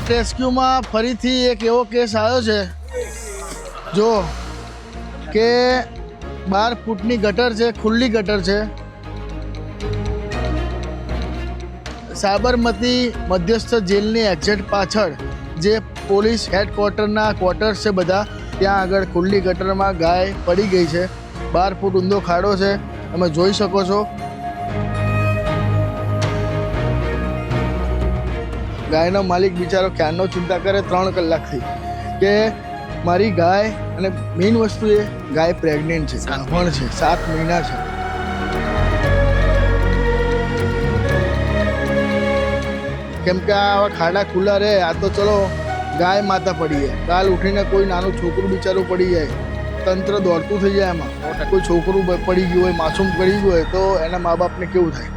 પેટ રેસ્ક્યુમાં ફરીથી એક એવો કેસ આવ્યો છે જો કે 12 ફૂટની ગટર છે, ખુલ્લી ગટર છે. સાબરમતી મધ્યસ્થ જેલની એક્ઝેક્ટ પાછળ જે પોલીસ હેડક્વાર્ટરના ક્વાર્ટર્સ છે બધા, ત્યાં આગળ ખુલ્લી ગટરમાં ગાય પડી ગઈ છે. 12 ફૂટ ઊંડો ખાડો છે, તમે જોઈ શકો છો. ગાયનો માલિક બિચારો ક્યારનો ચિંતા કરે 3 કલાકથી કે મારી ગાય, અને મેઇન વસ્તુ એ ગાય પ્રેગ્નેન્ટ છે, ગાભણ છે, 7 મહિના છે. કેમ કે આવા ખાડા ખુલ્લા રહે, આ તો ચલો ગાય માતા પડી જાય, કાલ ઉઠીને કોઈ નાનું છોકરું બિચારું પડી જાય, તંત્ર દોડતું થઈ જાય. એમાં કોઈ છોકરું પડી ગયું હોય, માસૂમ પડી ગયું હોય, તો એના મા બાપને કેવું થાય?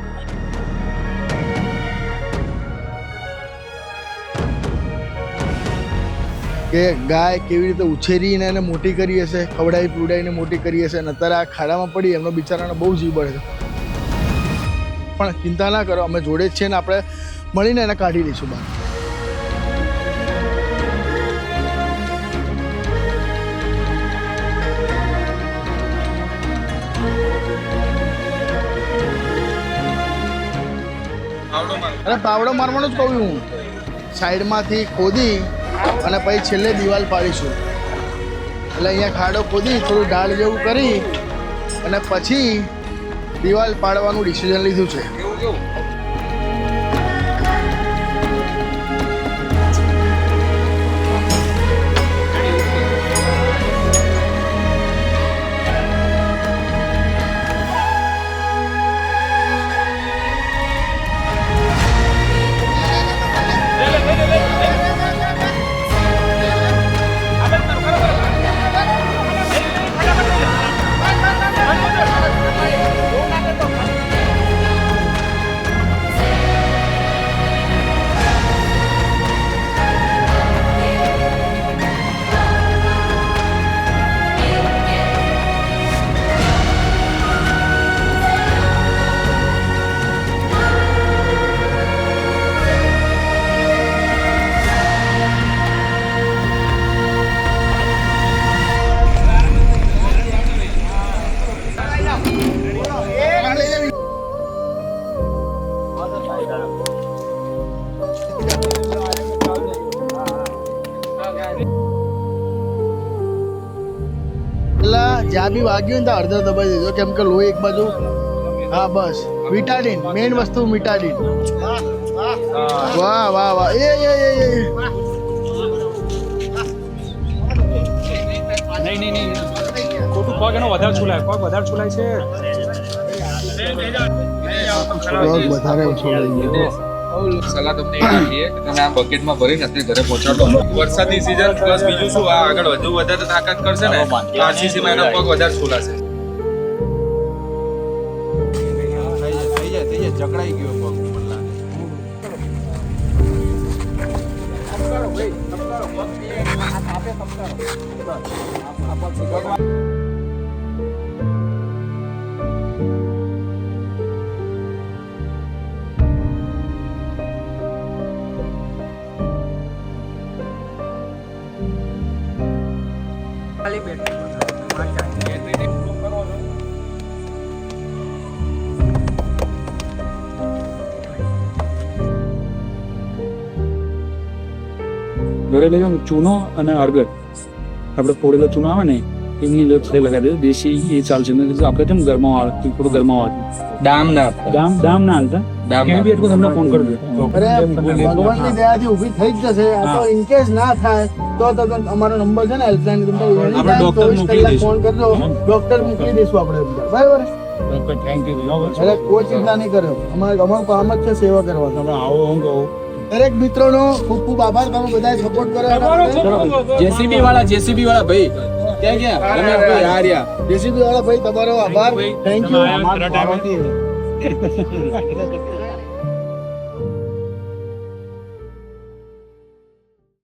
કે ગાય કેવી રીતે ઉછેરીને એને મોટી કરી હશે, ખવડાવી પીવડાવીને મોટી કરી હશે, અને અત્યારે આ ખાડામાં પડી એમનો બિચારાને બહુ જીવ બળે છે. પણ ચિંતા ના કરો, અમે જોડે જ છીએ ને આપણે મળીને એને કાઢી લઈશું બહાર. અરે પાવડો મારવાનું જ કહું હું. સાઈડમાંથી ખોદી અને પછી છેલ્લે દિવાલ પાડીશું. એટલે અહીંયા ખાડો ખોદી થોડું ઢાળ જેવું કરી અને પછી દિવાલ પાડવાનું ડિસિઝન લીધું છે. જ્યાં બી વાગ્યું ને તો અડધો દબાઈ દીધો, કેમ કે લોહી એક બાજુ. હા બસ, વિટાડીન, મેઇન વસ્તુ વિટાડીન. વાહ વાહ વાહ, એ નહીં ખોટું પગ એનો વધારે છુલાય, પગ વધારે છુલાય છે. વધારે છોડાઈ સલાહ તમને એ આપીએ કે તમે આ બકેટમાં ભરીને અત્યારે ઘરે પહોંચાડો. વરસાદની સિઝન પ્લસ બીજું શું, આ આગળ વધુ વધારે તાકાત કરશે ને, આરસીસીમાં એનો પગ વધારે છોલાશે. જકડાઈ ગયો પગ. ઘરે લઈ જાઓ, ચૂનો અને હળદર, આપણે ફોડેલો ચૂનો આવે ને એની અંદર લગાવી દે, દેશી એ ચાલશે. આપણે કેમ ઘરમાં આવે, થોડું ઘરમાં આવે, ડામ ના હાલતા કેમ બી એટલું તમને ફોન કરી દે. અરે ભગવાનની દયાથી ઊભી થઈ જ જશે. આ તો ઇનકેસ ના થાય તો અમારો નંબર છે ને હેલ્પલાઈન, આપણે ડોક્ટર મોકલી દઈશું. ફોન કરજો, ડોક્ટર મોકલી દઈશું આપણે, બરાબર? Thank you. અરે કોઈ ચિંતા નહીં કર્યો, અમારું કામ જ છે સેવા કરવાનું. તમે આવો, હું કહું દરેક મિત્રોનો ખૂબ ખૂબ આભાર, તમે બધાએ સપોર્ટ કર્યો. જેસીબી વાળા ભાઈ ક્યાં રમેશભાઈ આર્યા, જેસીબી વાળા ભાઈ તમારો આભાર, થેન્ક યુ.